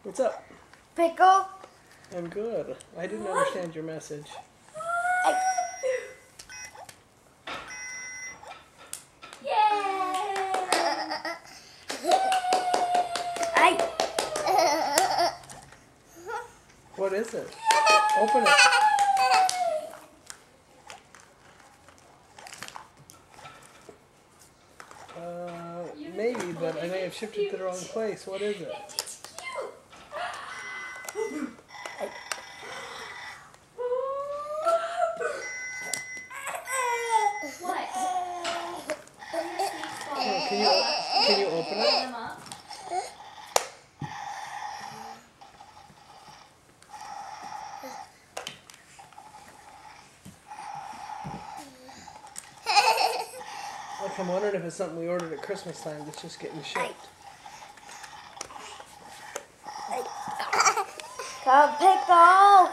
What's up? Pickle. I'm good. I didn't understand your message. What is it? Open it. Maybe, but I may have shipped it to the wrong place. What is it? It's cute. What? Can you open it? Like, I'm wondering if it's something we ordered at Christmas time that's just getting shipped. Come, Pickle.